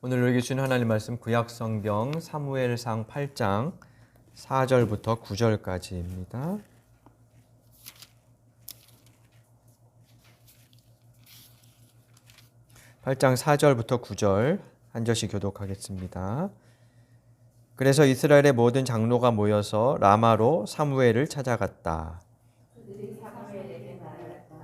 오늘 읽으신 하나님 말씀 구약성경 사무엘상 8장 4절부터 9절까지입니다. (8장) 4절부터 9절 한 절씩 교독하겠습니다. 그래서 이스라엘의 모든 장로가 모여서 라마로 사무엘을 찾아갔다. 그들이 사무엘에게 말했다.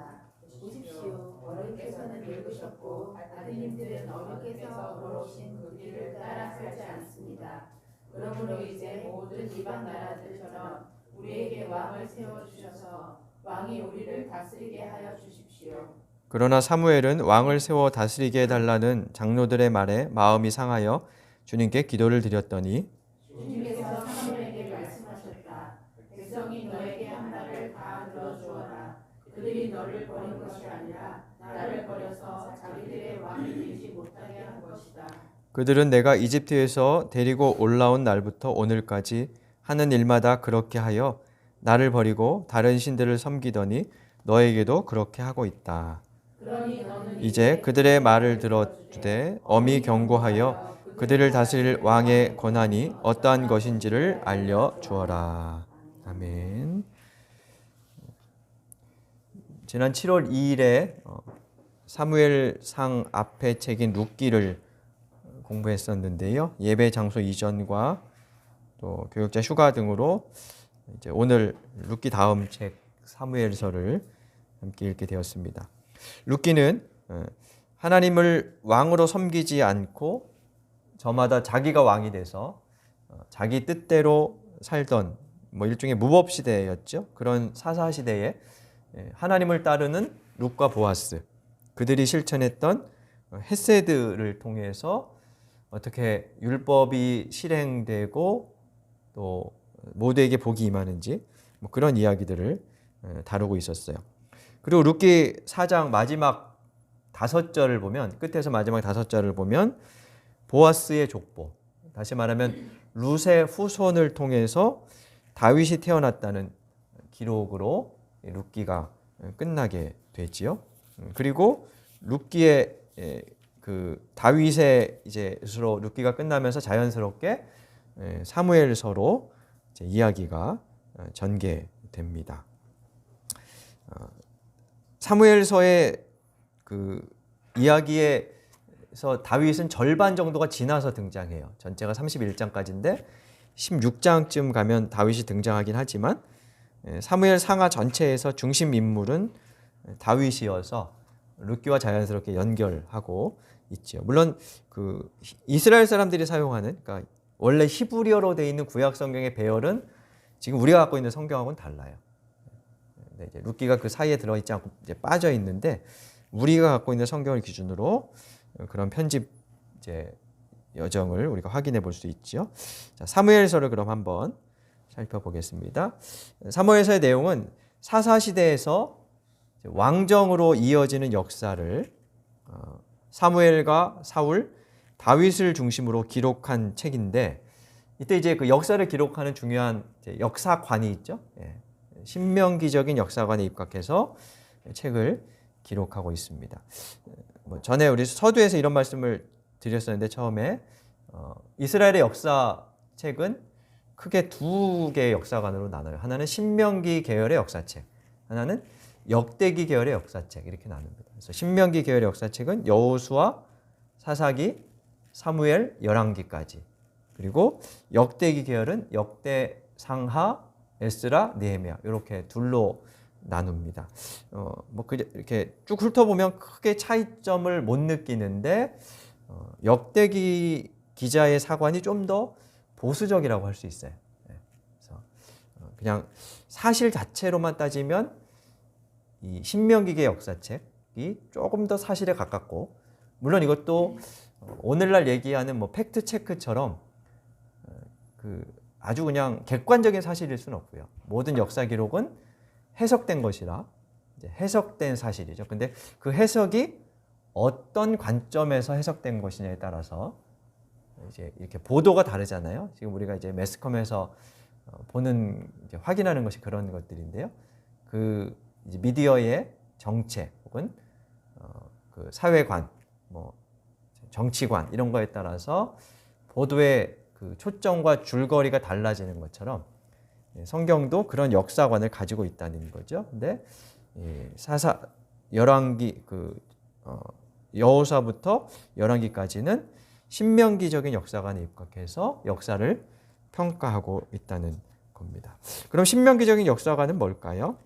보십시오, 어른께서는 늙으셨고 아드님들은 어른께서 걸어오신 그 길을 따라 살지 않습니다. 그러므로 이제 모든 이방 나라들처럼 우리에게 왕을 세워주셔서 왕이 우리를 다스리게 하여 주십시오. 그러나 사무엘은 왕을 세워 다스리게 해달라는 장로들의 말에 마음이 상하여 주님께 기도를 드렸더니 주님께서 사무엘에게 말씀하셨다. 백성이 너에게 한 말을 다 들어주어라. 그들이 너를 버린 것이 아니라 나를 버려서 자기들의 왕이 되지 못하게 한 것이다. 그들은 내가 이집트에서 데리고 올라온 날부터 오늘까지 하는 일마다 그렇게 하여 나를 버리고 다른 신들을 섬기더니 너에게도 그렇게 하고 있다. 이제 그들의 말을 들어주되 엄히 경고하여 그들을 다스릴 왕의 권한이 어떠한 것인지를 알려주어라. 아멘. 지난 7월 2일에 사무엘상 앞에 책인 룻기를 공부했었는데요. 예배 장소 이전과 또 교육자 휴가 등으로 이제 오늘 룻기 다음 책 사무엘서를 함께 읽게 되었습니다. 룻기는 하나님을 왕으로 섬기지 않고 저마다 자기가 왕이 돼서 자기 뜻대로 살던 일종의 무법 시대였죠. 그런 사사 시대에 하나님을 따르는 룻과 보아스, 그들이 실천했던 헤세드를 통해서 어떻게 율법이 실행되고 또 모두에게 복이 임하는지 그런 이야기들을 다루고 있었어요. 그리고 룻기 4장 마지막 5절을 보면, 끝에서 마지막 5절을 보면 보아스의 족보, 다시 말하면 룻의 후손을 통해서 다윗이 태어났다는 기록으로 룻기가 끝나게 되지요. 그리고 룻기의 그 다윗의 이제로 룻기가 끝나면서 자연스럽게 사무엘서로 이제 이야기가 전개됩니다. 사무엘서의 그 이야기에서 다윗은 절반 정도가 지나서 등장해요. 전체가 31장까지인데 16장쯤 가면 다윗이 등장하긴 하지만 사무엘 상하 전체에서 중심 인물은 다윗이어서 룻기와 자연스럽게 연결하고 있죠. 물론 그 이스라엘 사람들이 사용하는, 그러니까 원래 히브리어로 되어 있는 구약 성경의 배열은 지금 우리가 갖고 있는 성경하고는 달라요. 이제 룻기가 그 사이에 들어있지 않고 이제 빠져 있는데 우리가 갖고 있는 성경을 기준으로 그런 편집 이제 여정을 우리가 확인해 볼 수 있죠. 자, 사무엘서를 그럼 한번 살펴보겠습니다. 사무엘서의 내용은 사사 시대에서 왕정으로 이어지는 역사를 사무엘과 사울, 다윗을 중심으로 기록한 책인데, 이때 이제 그 역사를 기록하는 중요한 역사관이 있죠. 신명기적인 역사관에 입각해서 책을 기록하고 있습니다. 전에 우리 서두에서 이런 말씀을 드렸었는데, 처음에 이스라엘의 역사책은 크게 두 개의 역사관으로 나눠요. 하나는 신명기 계열의 역사책, 하나는 역대기 계열의 역사책, 이렇게 나눕니다. 그래서 신명기 계열의 역사책은 여호수아, 사사기, 사무엘, 열왕기까지, 그리고 역대기 계열은 역대, 상하, 에스라, 느헤미야, 이렇게 둘로 나눕니다. 이렇게 쭉 훑어보면 크게 차이점을 못 느끼는데 역대기 기자의 사관이 좀 더 보수적이라고 할 수 있어요. 그래서 그냥 사실 자체로만 따지면 이 신명기계 역사책이 조금 더 사실에 가깝고, 물론 이것도 오늘날 얘기하는 팩트 체크처럼 그 아주 그냥 객관적인 사실일 수는 없고요. 모든 역사 기록은 해석된 것이라 이제 해석된 사실이죠. 근데 그 해석이 어떤 관점에서 해석된 것이냐에 따라서 이제 이렇게 보도가 다르잖아요. 지금 우리가 이제 매스컴에서 보는, 이제 확인하는 것이 그런 것들인데요. 그 이제 미디어의 정체 혹은 그 사회관, 정치관 이런 거에 따라서 보도의 그 초점과 줄거리가 달라지는 것처럼 성경도 그런 역사관을 가지고 있다는 거죠. 근데 열왕기 여호수아부터 열왕기까지는 신명기적인 역사관에 입각해서 역사를 평가하고 있다는 겁니다. 그럼 신명기적인 역사관은 뭘까요?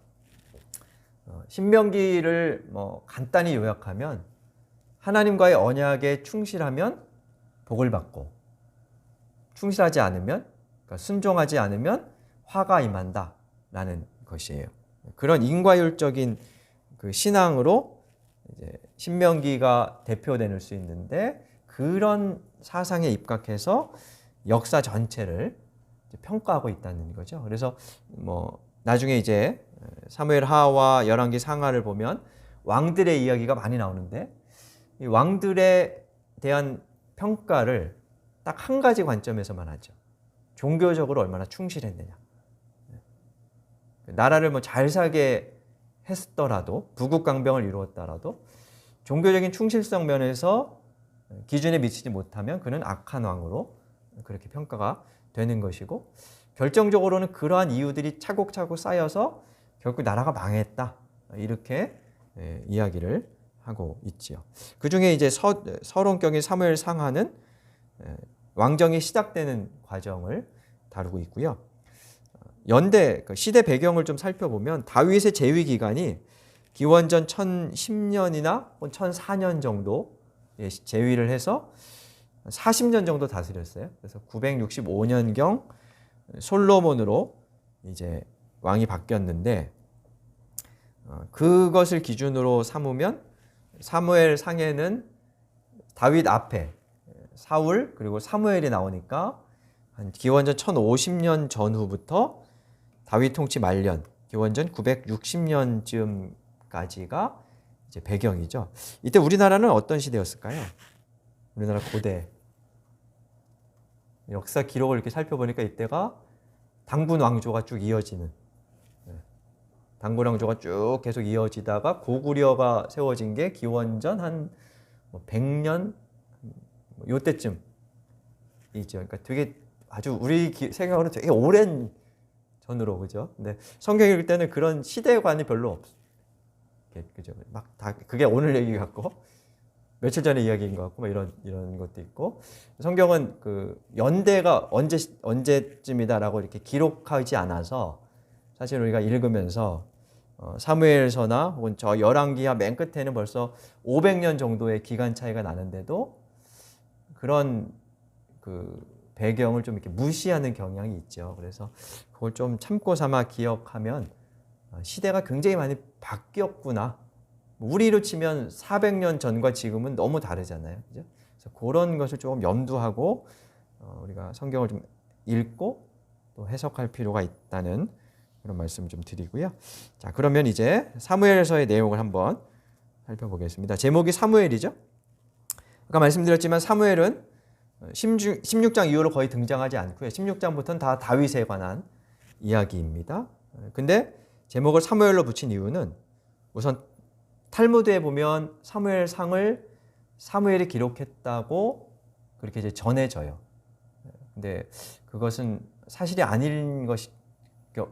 신명기를 뭐 간단히 요약하면 하나님과의 언약에 충실하면 복을 받고 충실하지 않으면, 그러니까 순종하지 않으면 화가 임한다라는 것이에요. 그런 인과율적인 그 신앙으로 이제 신명기가 대표될 수 있는데 그런 사상에 입각해서 역사 전체를 평가하고 있다는 거죠. 그래서 뭐 나중에 이제 사무엘 하와 열왕기 상하를 보면 왕들의 이야기가 많이 나오는데 이 왕들에 대한 평가를 딱 한 가지 관점에서만 하죠. 종교적으로 얼마나 충실했느냐. 나라를 뭐 잘 살게 했더라도 부국강병을 이루었더라도 종교적인 충실성 면에서 기준에 미치지 못하면 그는 악한 왕으로 그렇게 평가가 되는 것이고 결정적으로는 그러한 이유들이 차곡차곡 쌓여서 결국 나라가 망했다 이렇게 이야기를 하고 있지요. 그 중에 이제 서론격인 사무엘 상하는 왕정이 시작되는 과정을 다루고 있고요. 연대 시대 배경을 좀 살펴보면 다윗의 재위 기간이 기원전 1010년이나 1004년 정도 재위를 해서 40년 정도 다스렸어요. 그래서 965년경 솔로몬으로 이제 왕이 바뀌었는데 그것을 기준으로 삼으면 사무엘 상에는 다윗 앞에 사울 그리고 사무엘이 나오니까 한 기원전 1050년 전후부터 다윗 통치 말년 기원전 960년쯤까지가 이제 배경이죠. 이때 우리나라는 어떤 시대였을까요? 우리나라 고대 역사 기록을 이렇게 살펴보니까 이때가 당군 왕조가 쭉 이어지는 당군 왕조가 쭉 계속 이어지다가 고구려가 세워진 게 기원전 한 100년 요때쯤 있죠. 그러니까 되게 아주 우리 생각으로는 되게 오랜 전으로 그죠? 근데 성경 읽을 때는 그런 시대관이 별로 없어. 그죠? 막 다 그게 오늘 얘기 같고 며칠 전의 이야기인 것 같고 뭐 이런 것도 있고 성경은 그 연대가 언제쯤이다라고 이렇게 기록하지 않아서 사실 우리가 읽으면서 사무엘서나 혹은 저 열왕기하 맨 끝에는 벌써 500년 정도의 기간 차이가 나는데도 그런 그 배경을 좀 이렇게 무시하는 경향이 있죠. 그래서 그걸 좀 참고 삼아 기억하면 시대가 굉장히 많이 바뀌었구나. 우리로 치면 400년 전과 지금은 너무 다르잖아요. 그죠? 그래서 그런 것을 조금 염두하고 우리가 성경을 좀 읽고 또 해석할 필요가 있다는 그런 말씀 좀 드리고요. 자, 그러면 이제 사무엘서의 내용을 한번 살펴보겠습니다. 제목이 사무엘이죠. 아까 말씀드렸지만 사무엘은 16장 이후로 거의 등장하지 않고요. 16장부터는 다 다윗에 관한 이야기입니다. 근데 제목을 사무엘로 붙인 이유는 우선 탈무드에 보면 사무엘상을 사무엘이 기록했다고 그렇게 이제 전해져요. 근데 그것은 사실이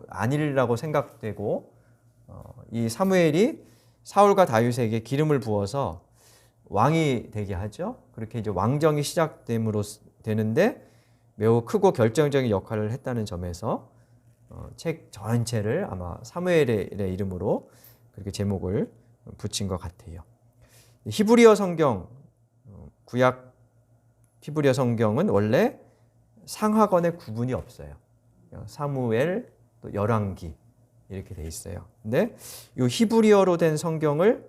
아니라고 생각되고 이 사무엘이 사울과 다윗에게 기름을 부어서 왕이 되게 하죠. 그렇게 이제 왕정이 시작됨으로 되는데 매우 크고 결정적인 역할을 했다는 점에서 책 전체를 아마 사무엘의 이름으로 그렇게 제목을 붙인 것 같아요. 히브리어 성경, 구약 히브리어 성경은 원래 상하건에 구분이 없어요. 사무엘, 또 열왕기 이렇게 돼 있어요. 근데 이 히브리어로 된 성경을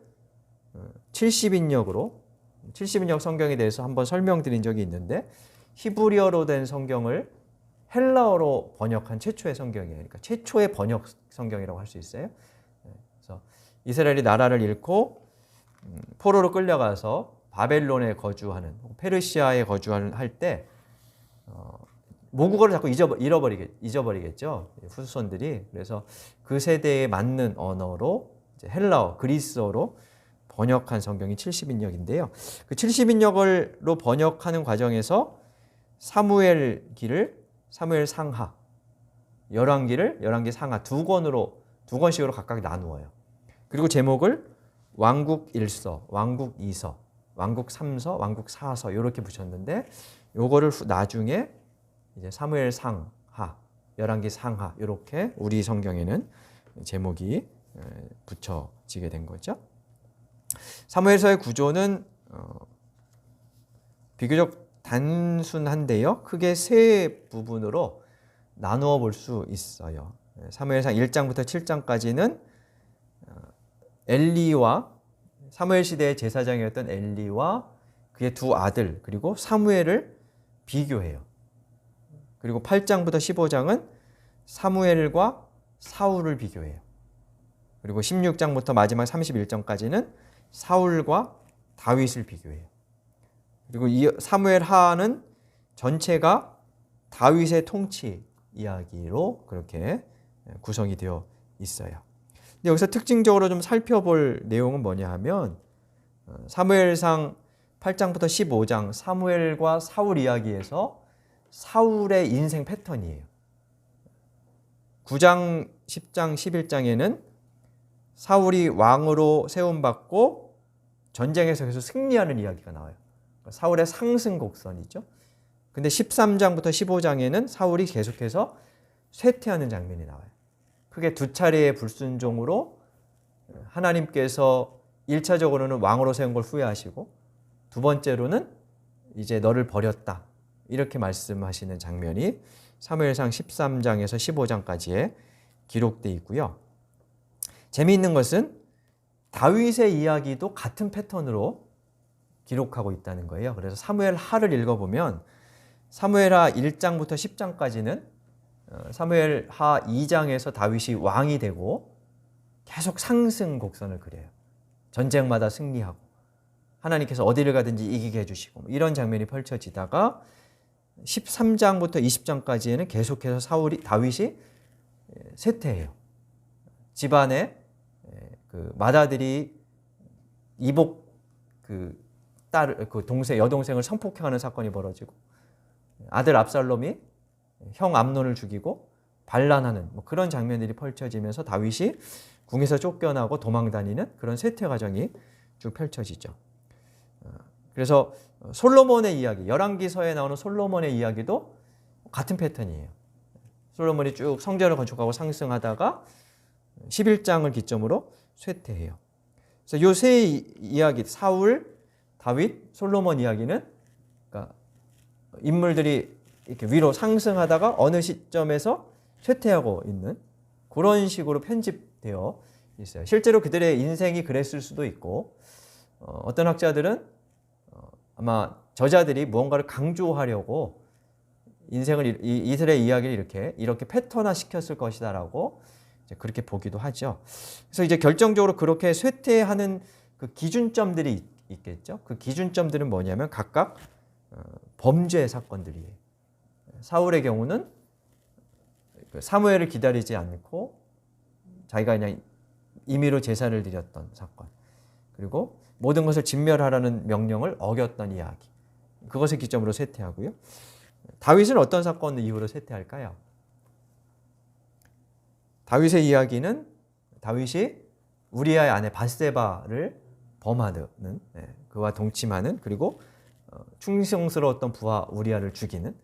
70인역 성경에 대해서 한번 설명드린 적이 있는데 히브리어로 된 성경을 헬라어로 번역한 최초의 성경이에요. 그러니까 최초의 번역 성경이라고 할 수 있어요. 그래서 이스라엘이 나라를 잃고 포로로 끌려가서 바벨론에 거주하는 페르시아에 거주하는 할 때 모국어를 자꾸 잊어버리겠죠. 후손들이. 그래서 그 세대에 맞는 언어로 이제 헬라어, 그리스어로 번역한 성경이 70인역인데요. 그 70인역으로 번역하는 과정에서 사무엘기를 사무엘 상하, 열왕기를 열왕기 상하 두 권씩으로 각각 나누어요. 그리고 제목을 왕국 1서, 왕국 2서, 왕국 3서, 왕국 4서 이렇게 붙였는데 요거를 나중에 이제 사무엘 상하, 열왕기 상하 이렇게 우리 성경에는 제목이 붙여지게 된 거죠. 사무엘서의 구조는 비교적 단순한데요. 크게 세 부분으로 나누어 볼 수 있어요. 사무엘상 1장부터 7장까지는 엘리와 사무엘 시대의 제사장이었던 엘리와 그의 두 아들 그리고 사무엘을 비교해요. 그리고 8장부터 15장은 사무엘과 사울을 비교해요. 그리고 16장부터 마지막 31장까지는 사울과 다윗을 비교해요. 그리고 이 사무엘 하는 전체가 다윗의 통치 이야기로 그렇게 구성이 되어 있어요. 근데 여기서 특징적으로 좀 살펴볼 내용은 뭐냐 하면 사무엘상 8장부터 15장 사무엘과 사울 이야기에서 사울의 인생 패턴이에요. 9장, 10장, 11장에는 사울이 왕으로 세움받고 전쟁에서 계속 승리하는 이야기가 나와요. 사울의 상승 곡선이죠. 근데 13장부터 15장에는 사울이 계속해서 쇠퇴하는 장면이 나와요. 크게 두 차례의 불순종으로 하나님께서 1차적으로는 왕으로 세운 걸 후회하시고 두 번째로는 이제 너를 버렸다 이렇게 말씀하시는 장면이 사무엘상 13장에서 15장까지에 기록되어 있고요. 재미있는 것은 다윗의 이야기도 같은 패턴으로 기록하고 있다는 거예요. 그래서 사무엘 하를 읽어보면 사무엘하 1장부터 10장까지는 사무엘하 2장에서 다윗이 왕이 되고 계속 상승 곡선을 그려요. 전쟁마다 승리하고 하나님께서 어디를 가든지 이기게 해주시고 이런 장면이 펼쳐지다가 13장부터 20장까지에는 계속해서 다윗이 쇠퇴해요. 집안에 그 맏아들이 이복 여동생을 성폭행하는 사건이 벌어지고 아들 압살롬이 형 암논을 죽이고 반란하는 그런 장면들이 펼쳐지면서 다윗이 궁에서 쫓겨나고 도망다니는 그런 쇠퇴 과정이 쭉 펼쳐지죠. 그래서 솔로몬의 이야기, 열왕기서에 나오는 솔로몬의 이야기도 같은 패턴이에요. 솔로몬이 쭉 성전을 건축하고 상승하다가 11장을 기점으로 쇠퇴해요. 그래서 요 세 이야기, 사울, 다윗, 솔로몬 이야기는 그러니까 인물들이 이렇게 위로 상승하다가 어느 시점에서 쇠퇴하고 있는 그런 식으로 편집되어 있어요. 실제로 그들의 인생이 그랬을 수도 있고 어떤 학자들은 아마 저자들이 무언가를 강조하려고 인생을 이들의 이야기를 이렇게 패턴화 시켰을 것이다라고 이제 그렇게 보기도 하죠. 그래서 이제 결정적으로 그렇게 쇠퇴하는 그 기준점들이 있겠죠. 그 기준점들은 뭐냐면 각각 범죄 사건들이에요. 사울의 경우는 사무엘을 기다리지 않고 자기가 그냥 임의로 제사를 드렸던 사건, 그리고 모든 것을 진멸하라는 명령을 어겼던 이야기, 그것을 기점으로 쇠퇴하고요. 다윗은 어떤 사건 이후로 쇠퇴할까요? 다윗의 이야기는 다윗이 우리아의 아내 밧세바를 범하는, 그와 동침하는, 그리고 충성스러웠던 부하 우리아를 죽이는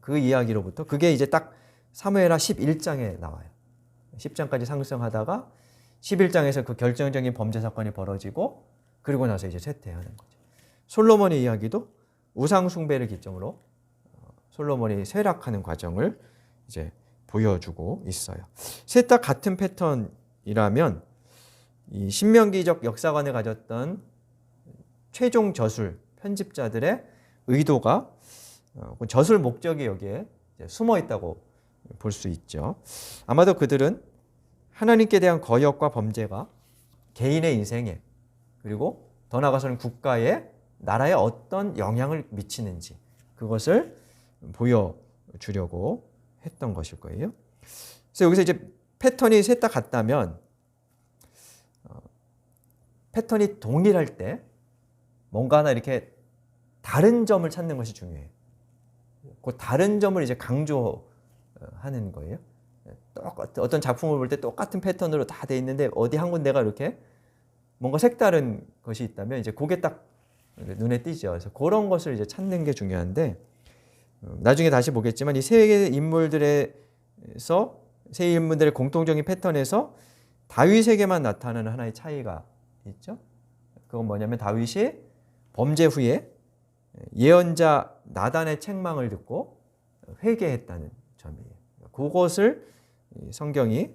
그 이야기로부터 그게 이제 딱 사무엘하 11장에 나와요. 10장까지 상승하다가 11장에서 그 결정적인 범죄 사건이 벌어지고 그리고 나서 이제 쇠퇴하는 거죠. 솔로몬의 이야기도 우상 숭배를 기점으로 솔로몬이 쇠락하는 과정을 이제 보여주고 있어요. 셋 다 같은 패턴이라면 이 신명기적 역사관을 가졌던 최종 저술 편집자들의 의도가 저술 목적이 여기에 숨어 있다고 볼 수 있죠. 아마도 그들은 하나님께 대한 거역과 범죄가 개인의 인생에 그리고 더 나아가서는 국가에 나라에 어떤 영향을 미치는지 그것을 보여주려고 했던 것일 거예요. 그래서 여기서 이제 패턴이 셋 다 같다면 패턴이 동일할 때 뭔가 하나 이렇게 다른 점을 찾는 것이 중요해요. 그 다른 점을 이제 강조하는 거예요. 어떤 작품을 볼 때 똑같은 패턴으로 다 돼 있는데 어디 한 군데가 이렇게 뭔가 색다른 것이 있다면 이제 그게 딱 눈에 띄죠. 그래서 그런 것을 이제 찾는 게 중요한데 나중에 다시 보겠지만 이 세 인물들의 공통적인 패턴에서 다윗에게만 나타나는 하나의 차이가 있죠. 그건 뭐냐면 다윗이 범죄 후에 예언자 나단의 책망을 듣고 회개했다는 점이에요. 그것을 성경이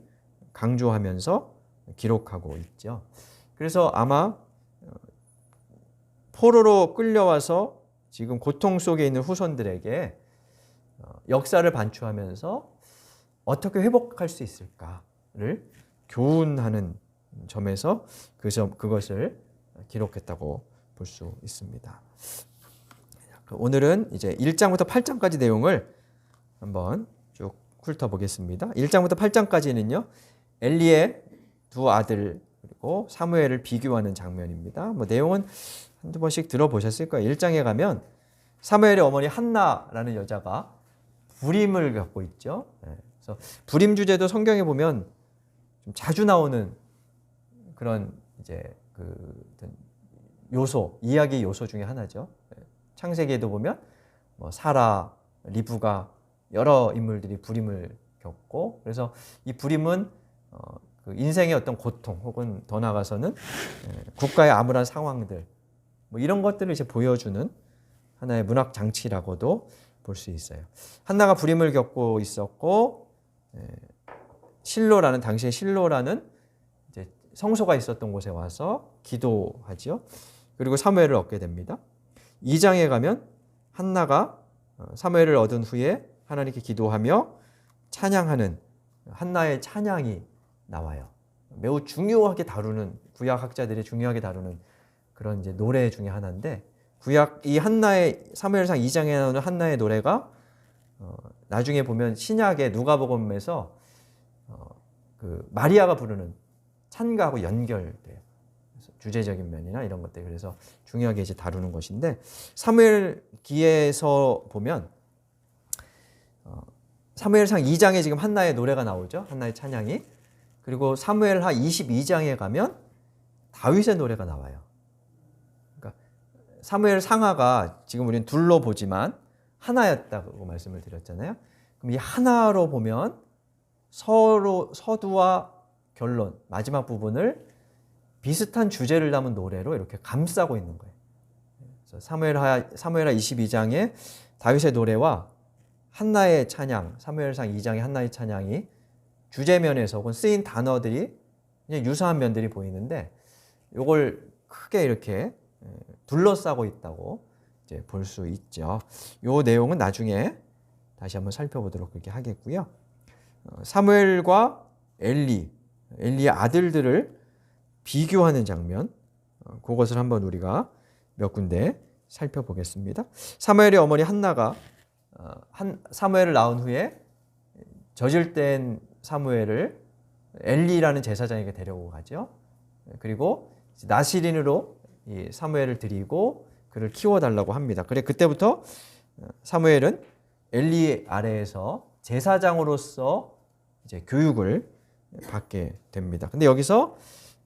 강조하면서 기록하고 있죠. 그래서 아마 포로로 끌려와서 지금 고통 속에 있는 후손들에게 역사를 반추하면서 어떻게 회복할 수 있을까를 교훈하는 점에서 그것을 기록했다고 볼 수 있습니다. 오늘은 이제 1장부터 8장까지 내용을 한번 쭉 훑어보겠습니다. 1장부터 8장까지는요. 엘리의 두 아들 그리고 사무엘을 비교하는 장면입니다. 뭐 내용은 한두 번씩 들어보셨을 거예요. 1장에 가면 사무엘의 어머니 한나라는 여자가 불임을 겪고 있죠. 그래서 불임 주제도 성경에 보면 좀 자주 나오는 그런 이제 이야기 요소 중에 하나죠. 창세기에도 보면 뭐 사라, 리브가 여러 인물들이 불임을 겪고 그래서 이 불임은 그 인생의 어떤 고통 혹은 더 나아가서는 국가의 암울한 상황들 뭐 이런 것들을 이제 보여주는 하나의 문학 장치라고도 볼 수 있어요. 한나가 불임을 겪고 있었고 당시에 실로라는 이제 성소가 있었던 곳에 와서 기도하죠. 그리고 사무엘을 얻게 됩니다. 2장에 가면 한나가 사무엘을 얻은 후에 하나님께 기도하며 찬양하는 한나의 찬양이 나와요. 매우 중요하게 다루는 구약 학자들이 중요하게 다루는 그런 이제 노래 중에 하나인데 이 한나의 사무엘상 2장에 나오는 한나의 노래가 나중에 보면 신약의 누가복음에서 그 마리아가 부르는 찬가하고 연결돼요. 그래서 주제적인 면이나 이런 것들 그래서 중요하게 이제 다루는 것인데 사무엘기에서 보면 사무엘상 2장에 지금 한나의 노래가 나오죠. 한나의 찬양이. 그리고 사무엘하 22장에 가면 다윗의 노래가 나와요. 그러니까 사무엘 상하가 지금 우리는 둘로 보지만 하나였다고 말씀을 드렸잖아요. 그럼 이 하나로 보면 서두와 결론, 마지막 부분을 비슷한 주제를 담은 노래로 이렇게 감싸고 있는 거예요. 그래서 사무엘하 22장에 다윗의 노래와 한나의 찬양, 사무엘상 2장의 한나의 찬양이 주제면에서 혹은 쓰인 단어들이 그냥 유사한 면들이 보이는데 이걸 크게 이렇게 둘러싸고 있다고 이제 볼 수 있죠. 이 내용은 나중에 다시 한번 살펴보도록 그렇게 하겠고요. 사무엘과 엘리의 아들들을 비교하는 장면, 그것을 한번 우리가 몇 군데 살펴보겠습니다. 사무엘의 어머니 한나가 사무엘을 낳은 후에 저질된 사무엘을 엘리라는 제사장에게 데려오고 가죠. 그리고 나시린으로 이 사무엘을 드리고 그를 키워달라고 합니다. 그래 그때부터 사무엘은 엘리 아래에서 제사장으로서 이제 교육을 받게 됩니다. 근데 여기서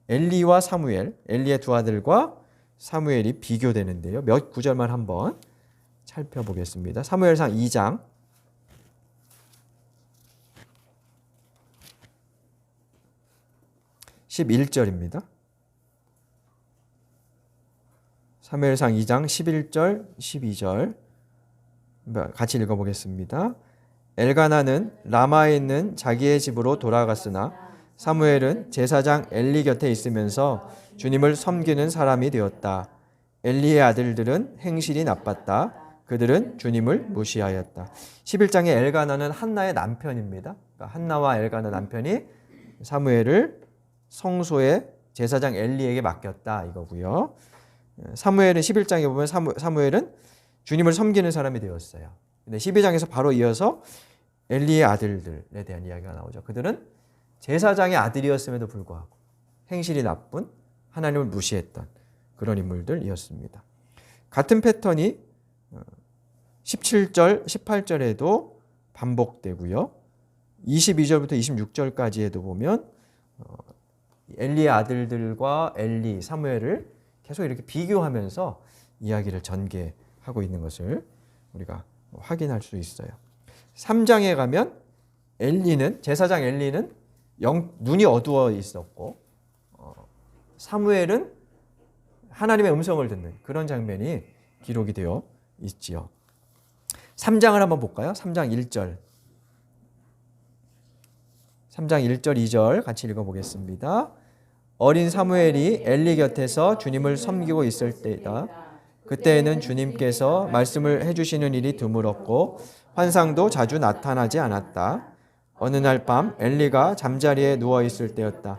엘리와 사무엘, 엘리의 두 아들과 사무엘이 비교되는데요. 몇 구절만 한번 살펴보겠습니다. 사무엘상 2장 11절입니다. 사무엘상 2장 11절, 12절 같이 읽어보겠습니다. 엘가나는 라마에 있는 자기의 집으로 돌아갔으나 사무엘은 제사장 엘리 곁에 있으면서 주님을 섬기는 사람이 되었다. 엘리의 아들들은 행실이 나빴다. 그들은 주님을 무시하였다. 11장의 엘가나는 한나의 남편입니다. 그러니까 한나와 엘가나 남편이 사무엘을 성소의 제사장 엘리에게 맡겼다 이거고요. 사무엘은 11장에 보면 사무엘은 주님을 섬기는 사람이 되었어요. 근데 12장에서 바로 이어서 엘리의 아들들에 대한 이야기가 나오죠. 그들은 제사장의 아들이었음에도 불구하고 행실이 나쁜 하나님을 무시했던 그런 인물들이었습니다. 같은 패턴이 17절, 18절에도 반복되고요. 22절부터 26절까지에도 보면 엘리의 아들들과 엘리, 사무엘을 계속 이렇게 비교하면서 이야기를 전개하고 있는 것을 우리가 확인할 수 있어요. 3장에 가면 제사장 엘리는 눈이 어두워 있었고 사무엘은 하나님의 음성을 듣는 그런 장면이 기록이 되어 있지요. 3장을 한번 볼까요? 3장 1절. 3장 1절, 2절 같이 읽어보겠습니다. 어린 사무엘이 엘리 곁에서 주님을 섬기고 있을 때이다. 그때에는 주님께서 말씀을 해주시는 일이 드물었고 환상도 자주 나타나지 않았다. 어느 날 밤 엘리가 잠자리에 누워있을 때였다.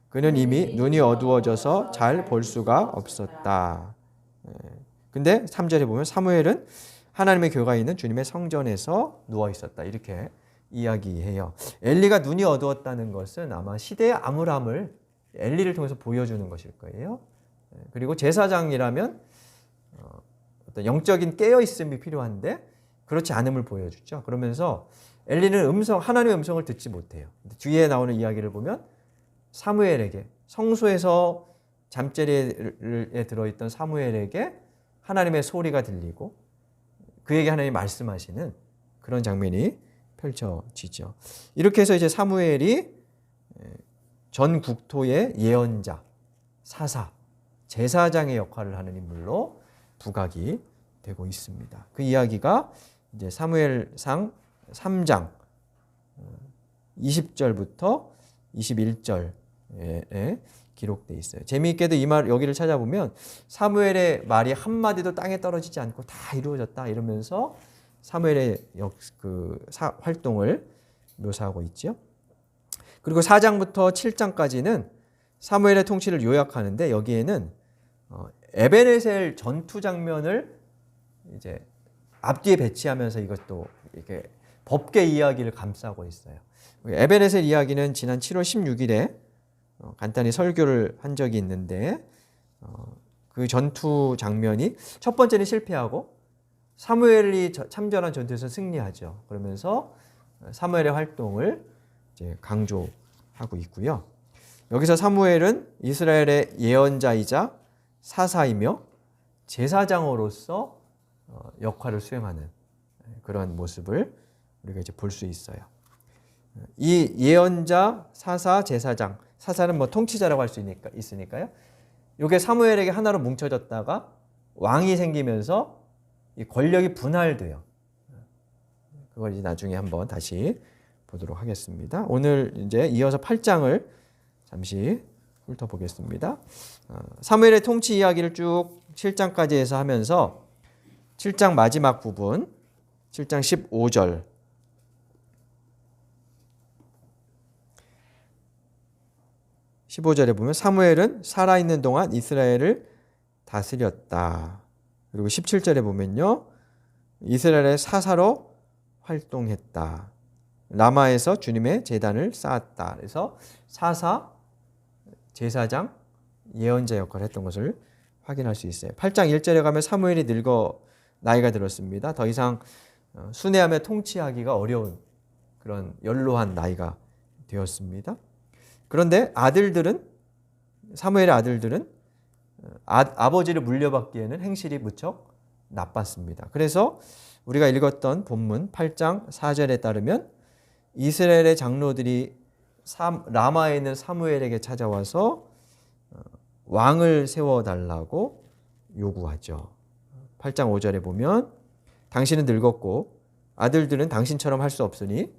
그는 이미 눈이 어두워져서 잘 볼 수가 없었다. 근데 3절에 보면 사무엘은 하나님의 교회가 있는 주님의 성전에서 누워있었다. 이렇게 이야기해요. 엘리가 눈이 어두웠다는 것은 아마 시대의 암울함을 엘리를 통해서 보여주는 것일 거예요. 그리고 제사장이라면 어떤 영적인 깨어있음이 필요한데 그렇지 않음을 보여주죠. 그러면서 엘리는 하나님의 음성을 듣지 못해요. 뒤에 나오는 이야기를 보면 사무엘에게, 성소에서 잠자리에 들어있던 사무엘에게 하나님의 소리가 들리고 그에게 하나님이 말씀하시는 그런 장면이 펼쳐지죠. 이렇게 해서 이제 사무엘이 전 국토의 예언자, 사사, 제사장의 역할을 하는 인물로 부각이 되고 있습니다. 그 이야기가 이제 사무엘상 3장 20절부터 21절에 기록되어 있어요. 재미있게도 이 말 여기를 찾아보면 사무엘의 말이 한마디도 땅에 떨어지지 않고 다 이루어졌다 이러면서 사무엘의 활동을 묘사하고 있죠. 그리고 4장부터 7장까지는 사무엘의 통치를 요약하는데 여기에는 에베네셀 전투 장면을 이제 앞뒤에 배치하면서 이것도 이렇게 법계 이야기를 감싸고 있어요. 에베네셀 이야기는 지난 7월 16일에 간단히 설교를 한 적이 있는데 그 전투 장면이 첫 번째는 실패하고 사무엘이 참전한 전투에서 승리하죠. 그러면서 사무엘의 활동을 이제 강조하고 있고요. 여기서 사무엘은 이스라엘의 예언자이자 사사이며 제사장으로서 역할을 수행하는 그런 모습을 우리가 이제 볼 수 있어요. 이 예언자, 사사, 제사장, 사사는 뭐 통치자라고 할 수 있으니까요. 이게 사무엘에게 하나로 뭉쳐졌다가 왕이 생기면서 이 권력이 분할돼요. 그걸 이제 나중에 한번 다시 보도록 하겠습니다. 오늘 이제 이어서 8장을 잠시 훑어보겠습니다. 사무엘의 통치 이야기를 쭉 7장까지 해서 하면서 7장 마지막 부분, 7장 15절 15절에 보면 사무엘은 살아있는 동안 이스라엘을 다스렸다. 그리고 17절에 보면요. 이스라엘의 사사로 활동했다. 라마에서 주님의 제단을 쌓았다. 그래서 사사, 제사장, 예언자 역할을 했던 것을 확인할 수 있어요. 8장 1절에 가면 사무엘이 늙어 나이가 들었습니다. 더 이상 순회하며 통치하기가 어려운 그런 연로한 나이가 되었습니다. 그런데 사무엘의 아들들은 아버지를 물려받기에는 행실이 무척 나빴습니다. 그래서 우리가 읽었던 본문 8장 4절에 따르면 이스라엘의 장로들이 라마에 있는 사무엘에게 찾아와서 왕을 세워달라고 요구하죠. 8장 5절에 보면 당신은 늙었고 아들들은 당신처럼 할 수 없으니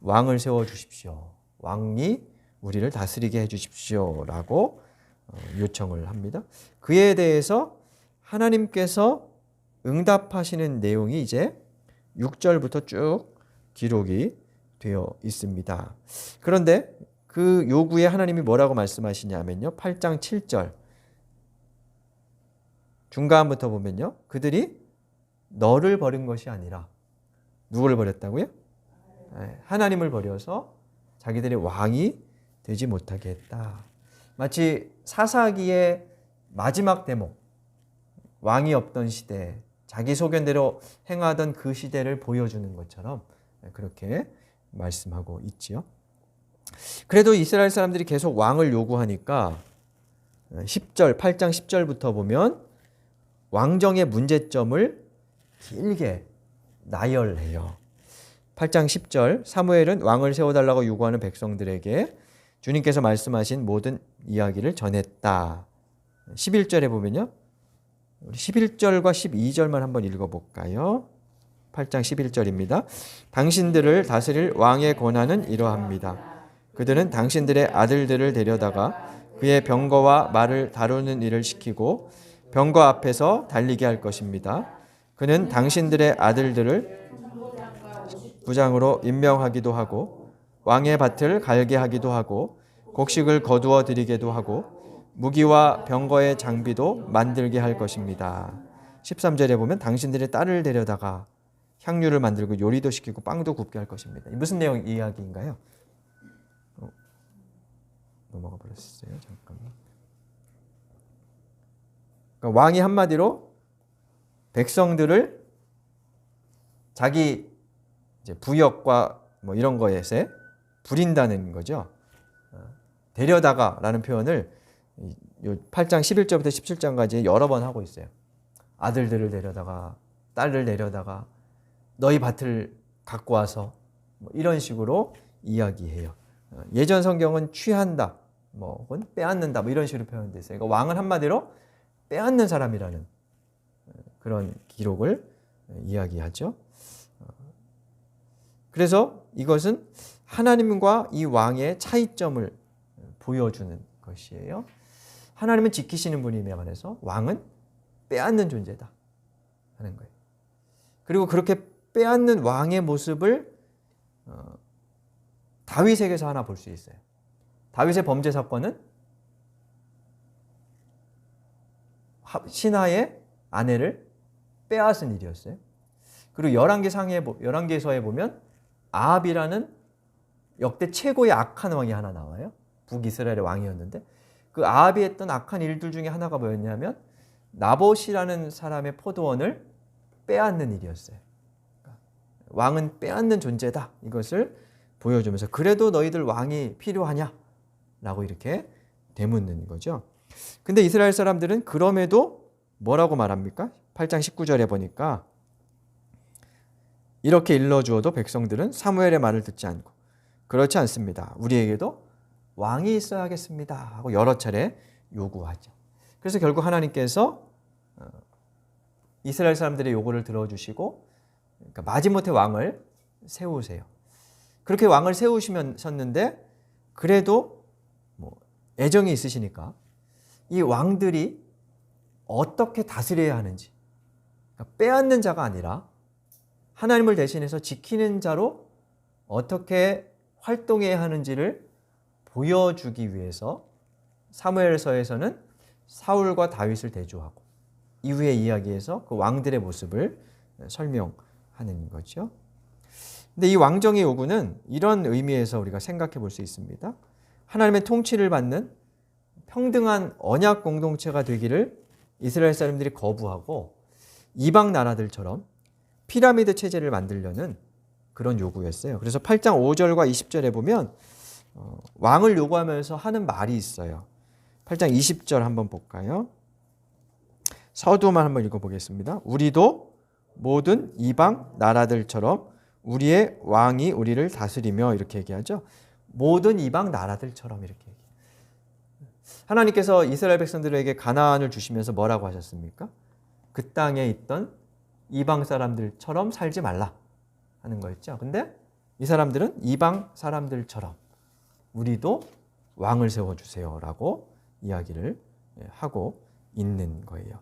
왕을 세워주십시오. 왕이 우리를 다스리게 해주십시오 라고 요청을 합니다. 그에 대해서 하나님께서 응답하시는 내용이 이제 6절부터 쭉 기록이 되어 있습니다. 그런데 그 요구에 하나님이 뭐라고 말씀하시냐면요. 8장 7절 중간부터 보면요. 그들이 너를 버린 것이 아니라 누구를 버렸다고요? 하나님을 버려서 자기들의 왕이 되지 못하게 했다. 마치 사사기의 마지막 대목, 왕이 없던 시대, 자기 소견대로 행하던 그 시대를 보여주는 것처럼 그렇게 말씀하고 있지요. 그래도 이스라엘 사람들이 계속 왕을 요구하니까 10절, 8장 10절부터 보면 왕정의 문제점을 길게 나열해요. 8장 10절, 사무엘은 왕을 세워달라고 요구하는 백성들에게 주님께서 말씀하신 모든 이야기를 전했다. 11절에 보면요. 우리 11절과 12절만 한번 읽어볼까요? 8장 11절입니다. 당신들을 다스릴 왕의 권한은 이러합니다. 그들은 당신들의 아들들을 데려다가 그의 병거와 말을 다루는 일을 시키고 병거 앞에서 달리게 할 것입니다. 그는 당신들의 아들들을 부장으로 임명하기도 하고 왕의 밭을 갈게 하기도 하고 곡식을 거두어 드리게도 하고 무기와 병거의 장비도 만들게 할 것입니다. 13절에 보면 당신들의 딸을 데려다가 향유를 만들고 요리도 시키고 빵도 굽게 할 것입니다. 무슨 내용 이야기인가요? 넘어가 버렸어요. 잠깐만. 그러니까 왕이 한마디로 백성들을 자기 이제 부역과 뭐 이런 거에서 부린다는 거죠. 데려다가라는 표현을 8장 11절부터 17장까지 여러 번 하고 있어요. 아들들을 데려다가, 딸을 데려다가, 너희 밭을 갖고 와서 뭐 이런 식으로 이야기해요. 예전 성경은 취한다, 뭐 혹은 빼앗는다, 뭐 이런 식으로 표현되어 있어요. 그러니까 왕은 한마디로 빼앗는 사람이라는 그런 기록을 이야기하죠. 그래서 이것은 하나님과 이 왕의 차이점을 보여주는 것이에요. 하나님은 지키시는 분임에 관해서 왕은 빼앗는 존재다 하는 거예요. 그리고 그렇게 빼앗는 왕의 모습을 다윗에게서 하나 볼 수 있어요. 다윗의 범죄 사건은 신하의 아내를 빼앗은 일이었어요. 그리고 열왕기서에 보면 아합이라는 역대 최고의 악한 왕이 하나 나와요. 북이스라엘의 왕이었는데 그 아합이 했던 악한 일들 중에 하나가 뭐였냐면 나봇이라는 사람의 포도원을 빼앗는 일이었어요. 그러니까 왕은 빼앗는 존재다. 이것을 보여주면서 그래도 너희들 왕이 필요하냐? 라고 이렇게 되묻는 거죠. 근데 이스라엘 사람들은 그럼에도 뭐라고 말합니까? 8장 19절에 보니까 이렇게 일러주어도 백성들은 사무엘의 말을 듣지 않고 그렇지 않습니다. 우리에게도 왕이 있어야겠습니다. 하고 여러 차례 요구하죠. 그래서 결국 하나님께서 이스라엘 사람들의 요구를 들어주시고 그러니까 마지못해 왕을 세우세요. 그렇게 왕을 세우셨는데 그래도 뭐 애정이 있으시니까 이 왕들이 어떻게 다스려야 하는지 그러니까 빼앗는 자가 아니라 하나님을 대신해서 지키는 자로 어떻게 활동해야 하는지를 보여주기 위해서 사무엘서에서는 사울과 다윗을 대조하고 이후의 이야기에서 그 왕들의 모습을 설명하는 거죠. 근데 이 왕정의 요구는 이런 의미에서 우리가 생각해 볼 수 있습니다. 하나님의 통치를 받는 평등한 언약 공동체가 되기를 이스라엘 사람들이 거부하고 이방 나라들처럼 피라미드 체제를 만들려는 그런 요구였어요. 그래서 8장 5절과 20절에 보면 왕을 요구하면서 하는 말이 있어요. 8장 20절 한번 볼까요? 서두만 한번 읽어보겠습니다. 우리도 모든 이방 나라들처럼 우리의 왕이 우리를 다스리며 이렇게 얘기하죠. 모든 이방 나라들처럼 이렇게 얘기해요. 하나님께서 이스라엘 백성들에게 가나안을 주시면서 뭐라고 하셨습니까? 그 땅에 있던 이방 사람들처럼 살지 말라 하는 거였죠. 근데 이 사람들은 이방 사람들처럼 우리도 왕을 세워주세요 라고 이야기를 하고 있는 거예요.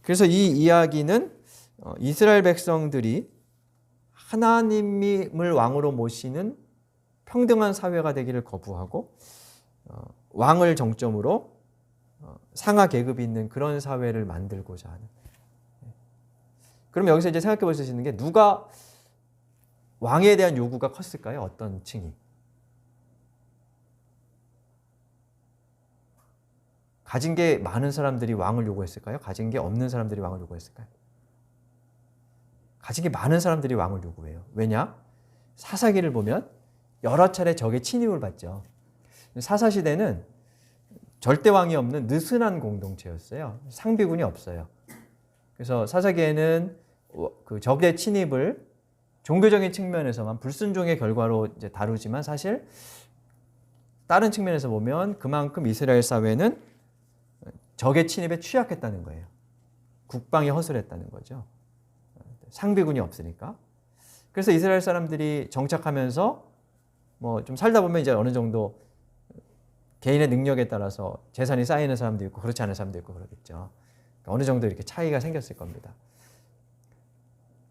그래서 이 이야기는 이스라엘 백성들이 하나님을 왕으로 모시는 평등한 사회가 되기를 거부하고 왕을 정점으로 상하 계급이 있는 그런 사회를 만들고자 하는. 그럼 여기서 이제 생각해 볼 수 있는 게 누가 왕에 대한 요구가 컸을까요? 어떤 층이? 가진 게 많은 사람들이 왕을 요구했을까요? 가진 게 없는 사람들이 왕을 요구했을까요? 가진 게 많은 사람들이 왕을 요구해요. 왜냐? 사사기를 보면 여러 차례 적의 침입을 받죠. 사사시대는 절대 왕이 없는 느슨한 공동체였어요. 상비군이 없어요. 그래서 사사기에는 그 적의 침입을 종교적인 측면에서만 불순종의 결과로 이제 다루지만 사실 다른 측면에서 보면 그만큼 이스라엘 사회는 적의 침입에 취약했다는 거예요. 국방이 허술했다는 거죠. 상비군이 없으니까. 그래서 이스라엘 사람들이 정착하면서 뭐 좀 살다 보면 이제 어느 정도 개인의 능력에 따라서 재산이 쌓이는 사람도 있고 그렇지 않은 사람도 있고 그러겠죠. 그러니까 어느 정도 이렇게 차이가 생겼을 겁니다.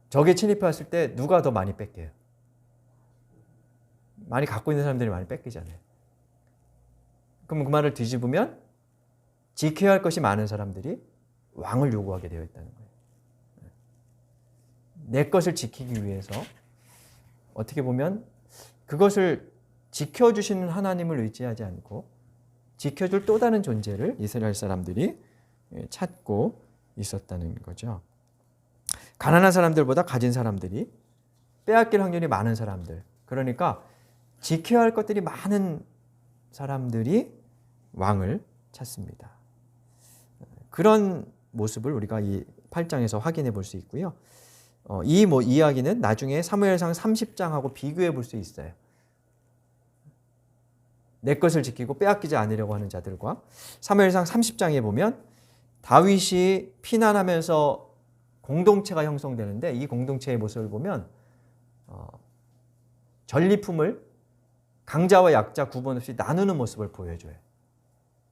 적이 침입해 왔을 때 누가 더 많이 뺏겨요? 많이 갖고 있는 사람들이 많이 뺏기잖아요. 그럼 그 말을 뒤집으면 지켜야 할 것이 많은 사람들이 왕을 요구하게 되어 있다는 거예요. 내 것을 지키기 위해서 어떻게 보면 그것을 지켜주시는 하나님을 의지하지 않고 지켜줄 또 다른 존재를 이스라엘 사람들이 찾고 있었다는 거죠. 가난한 사람들보다 가진 사람들이 빼앗길 확률이 많은 사람들, 그러니까 지켜야 할 것들이 많은 사람들이 왕을 찾습니다. 그런 모습을 우리가 이 8장에서 확인해 볼 수 있고요. 이 이야기는 나중에 사무엘상 30장하고 비교해 볼 수 있어요. 내 것을 지키고 빼앗기지 않으려고 하는 자들과 사무엘상 30장에 보면 다윗이 피난하면서 공동체가 형성되는데 이 공동체의 모습을 보면 전리품을 강자와 약자 구분 없이 나누는 모습을 보여줘요.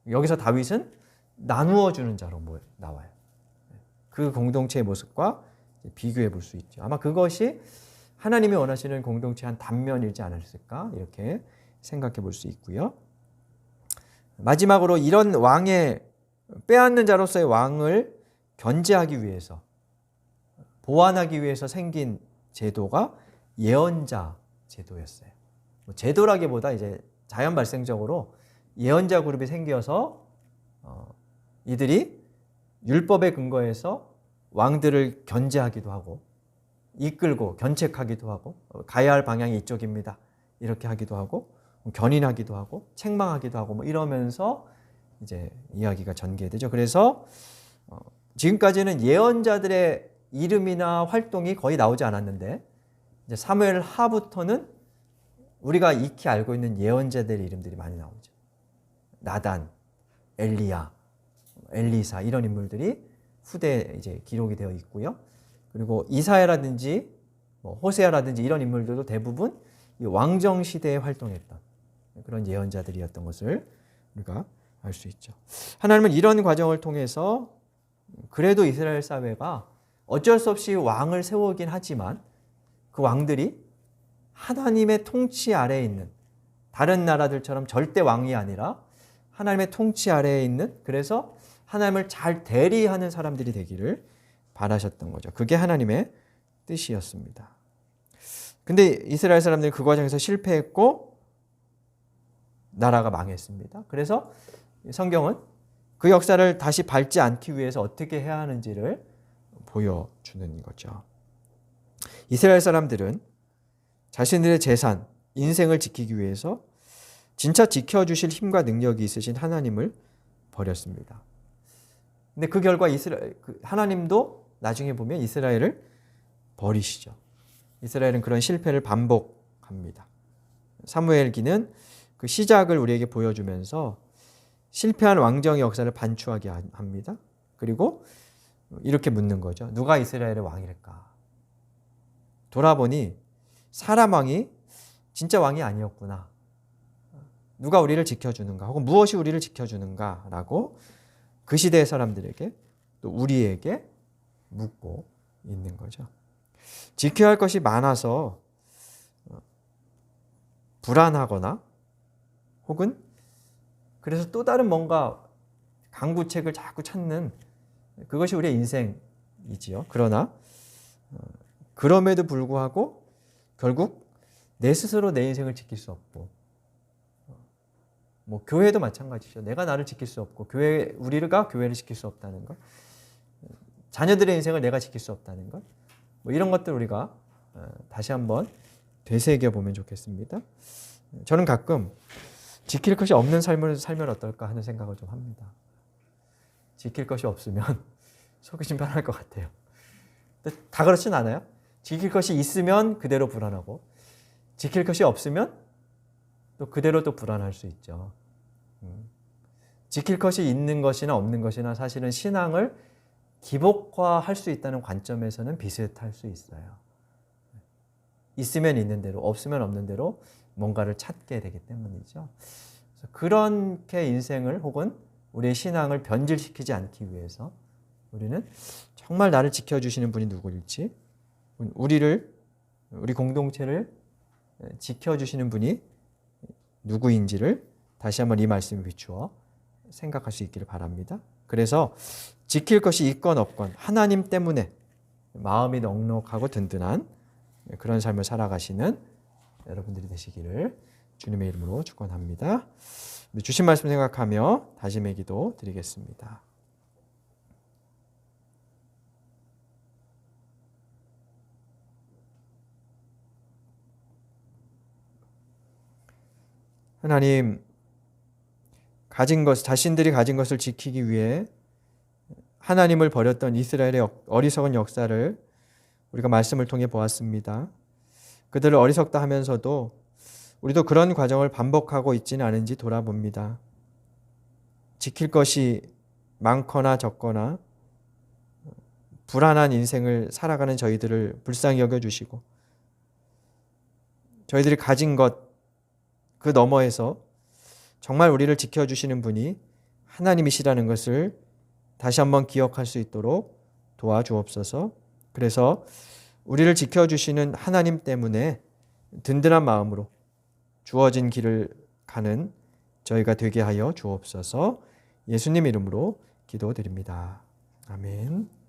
여기서 다윗은 나누어 주는 자로 나와요. 그 공동체의 모습과 비교해 볼 수 있죠. 아마 그것이 하나님이 원하시는 공동체의 한 단면이지 않았을까 이렇게 생각해 볼 수 있고요. 마지막으로 이런 왕의 빼앗는 자로서의 왕을 견제하기 위해서 보완하기 위해서 생긴 제도가 예언자 제도였어요. 제도라기보다 이제 자연 발생적으로 예언자 그룹이 생겨서 이들이 율법에 근거해서 왕들을 견제하기도 하고 이끌고 견책하기도 하고 가야 할 방향이 이쪽입니다. 이렇게 하기도 하고 견인하기도 하고 책망하기도 하고 뭐 이러면서 이제 이야기가 전개되죠. 그래서 지금까지는 예언자들의 이름이나 활동이 거의 나오지 않았는데 이제 사무엘 하부터는 우리가 익히 알고 있는 예언자들의 이름들이 많이 나오죠. 나단, 엘리야, 엘리사 이런 인물들이 후대에 이제 기록이 되어 있고요. 그리고 이사야라든지 호세아라든지 이런 인물들도 대부분 이 왕정 시대에 활동했던 그런 예언자들이었던 것을 우리가 알 수 있죠. 하나님은 이런 과정을 통해서 그래도 이스라엘 사회가 어쩔 수 없이 왕을 세우긴 하지만 그 왕들이 하나님의 통치 아래에 있는 다른 나라들처럼 절대 왕이 아니라 하나님의 통치 아래에 있는 그래서 하나님을 잘 대리하는 사람들이 되기를 바라셨던 거죠. 그게 하나님의 뜻이었습니다. 근데 이스라엘 사람들이 그 과정에서 실패했고 나라가 망했습니다. 그래서 성경은 그 역사를 다시 밟지 않기 위해서 어떻게 해야 하는지를 보여주는 거죠. 이스라엘 사람들은 자신들의 재산, 인생을 지키기 위해서 진짜 지켜주실 힘과 능력이 있으신 하나님을 버렸습니다. 근데 그 결과 하나님도 나중에 보면 이스라엘을 버리시죠. 이스라엘은 그런 실패를 반복합니다. 사무엘기는 그 시작을 우리에게 보여주면서 실패한 왕정의 역사를 반추하게 합니다. 그리고 이렇게 묻는 거죠. 누가 이스라엘의 왕일까? 돌아보니 사람 왕이 진짜 왕이 아니었구나. 누가 우리를 지켜주는가? 혹은 무엇이 우리를 지켜주는가? 라고 그 시대의 사람들에게 또 우리에게 묻고 있는 거죠. 지켜야 할 것이 많아서 불안하거나 혹은 그래서 또 다른 뭔가 강구책을 자꾸 찾는 그것이 우리의 인생이지요. 그러나 그럼에도 불구하고 결국 내 스스로 내 인생을 지킬 수 없고 뭐 교회도 마찬가지죠. 내가 나를 지킬 수 없고 우리가 교회를 지킬 수 없다는 것, 자녀들의 인생을 내가 지킬 수 없다는 것, 뭐 이런 것들 우리가 다시 한번 되새겨 보면 좋겠습니다. 저는 가끔 지킬 것이 없는 삶을 살면 어떨까 하는 생각을 좀 합니다. 지킬 것이 없으면 속이 좀 편할 것 같아요. 근데 다 그렇진 않아요. 지킬 것이 있으면 그대로 불안하고, 지킬 것이 없으면 또 그대로 또 불안할 수 있죠. 지킬 것이 있는 것이나 없는 것이나 사실은 신앙을 기복화할 수 있다는 관점에서는 비슷할 수 있어요. 있으면 있는 대로, 없으면 없는 대로 뭔가를 찾게 되기 때문이죠. 그래서 그렇게 인생을 혹은 우리의 신앙을 변질시키지 않기 위해서 우리는 정말 나를 지켜주시는 분이 누구일지, 우리 공동체를 지켜주시는 분이 누구인지를 다시 한번 이 말씀에 비추어 생각할 수 있기를 바랍니다. 그래서 지킬 것이 있건 없건 하나님 때문에 마음이 넉넉하고 든든한 그런 삶을 살아가시는 여러분들이 되시기를 주님의 이름으로 축원합니다. 주신 말씀 생각하며 다짐의 기도 드리겠습니다. 하나님, 자신들이 가진 것을 지키기 위해 하나님을 버렸던 이스라엘의 어리석은 역사를 우리가 말씀을 통해 보았습니다. 그들을 어리석다 하면서도 우리도 그런 과정을 반복하고 있지는 않은지 돌아봅니다. 지킬 것이 많거나 적거나 불안한 인생을 살아가는 저희들을 불쌍히 여겨주시고, 저희들이 가진 것 그 너머에서 정말 우리를 지켜주시는 분이 하나님이시라는 것을 다시 한번 기억할 수 있도록 도와주옵소서. 그래서 우리를 지켜주시는 하나님 때문에 든든한 마음으로 주어진 길을 가는 저희가 되게 하여 주옵소서. 예수님 이름으로 기도드립니다. 아멘.